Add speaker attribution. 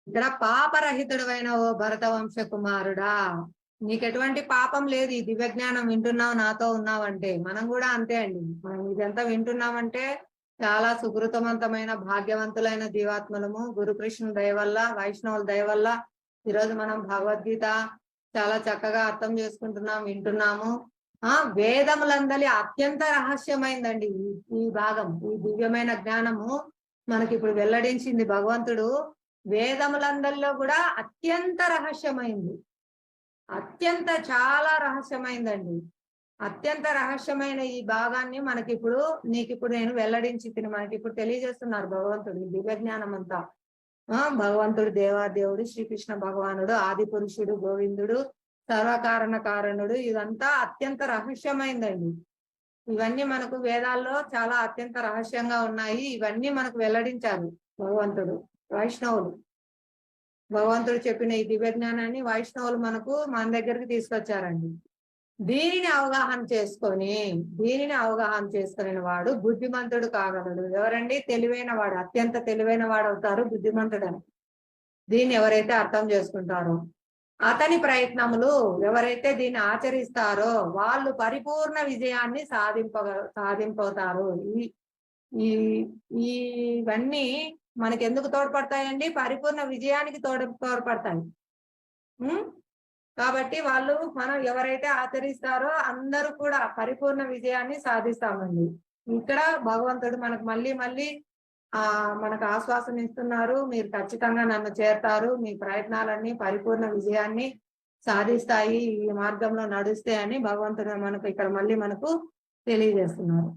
Speaker 1: ఇక్కడ పాపరహితుడైన ఓ భరత వంశ కుమారుడా, నీకెటువంటి పాపం లేదు. ఈ దివ్య జ్ఞానం వింటున్నావు, నాతో ఉన్నావంటే మనం కూడా అంతే అండి. మనం ఇదంతా వింటున్నామంటే చాలా సుకృతవంతమైన భాగ్యవంతులైన జీవాత్మలము. గురుకృష్ణుని దయ వల్ల, వైష్ణవుల దయ వల్ల ఈరోజు మనం భగవద్గీత చాలా చక్కగా అర్థం చేసుకుంటున్నాం, వింటున్నాము. వేదములందలి అత్యంత రహస్యమైందండి ఈ భాగం. ఈ దివ్యమైన జ్ఞానము మనకి ఇప్పుడు వెల్లడించింది భగవంతుడు. వేదములందరిలో కూడా అత్యంత రహస్యమైంది, అత్యంత చాలా రహస్యమైందండి. అత్యంత రహస్యమైన ఈ భాగాన్ని మనకిప్పుడు నీకిప్పుడు నేను వెల్లడించి మనకి ఇప్పుడు తెలియజేస్తున్నారు భగవంతుడు. ఈ దివ్య జ్ఞానం అంతా భగవంతుడు దేవాదేవుడు శ్రీకృష్ణ భగవానుడు, ఆది పురుషుడు గోవిందుడు, సర్వకారణ కారణుడు, ఇదంతా అత్యంత రహస్యమైందండి. ఇవన్నీ మనకు వేదాల్లో చాలా అత్యంత రహస్యంగా ఉన్నాయి. ఇవన్నీ మనకు వెల్లడించారు భగవంతుడు. వైష్ణవులు భగవంతుడు చెప్పిన ఈ దివ్య జ్ఞానాన్ని వైష్ణవులు మన దగ్గరికి తీసుకొచ్చారండి. దీనిని అవగాహన చేసుకుని వాడు బుద్ధిమంతుడు కాగలడు. ఎవరండి? తెలివైన వాడు, అత్యంత తెలివైన వాడు అవుతారు బుద్ధిమంతుడని. దీన్ని ఎవరైతే అర్థం చేసుకుంటారో, అతని ప్రయత్నములు ఎవరైతే దీన్ని ఆచరిస్తారో వాళ్ళు పరిపూర్ణ విజయాన్ని సాధింపవుతారు. ఇవన్నీ మనకి ఎందుకు తోడ్పడతాయండి? పరిపూర్ణ విజయానికి తోడ్పడతాయి. కాబట్టి మనం ఎవరైతే ఆచరిస్తారో అందరూ కూడా పరిపూర్ణ విజయాన్ని సాధిస్తామండి. ఇక్కడ భగవంతుడు మనకు మళ్ళీ మనకు ఆశ్వాసం ఇస్తున్నారు. మీరు ఖచ్చితంగా నన్ను చేరతారు, మీ ప్రయత్నాలన్నీ పరిపూర్ణ విజయాన్ని సాధిస్తాయి, ఈ మార్గంలో నడుస్తే అని భగవంతుడు మనకు ఇక్కడ మళ్ళీ తెలియజేస్తున్నారు.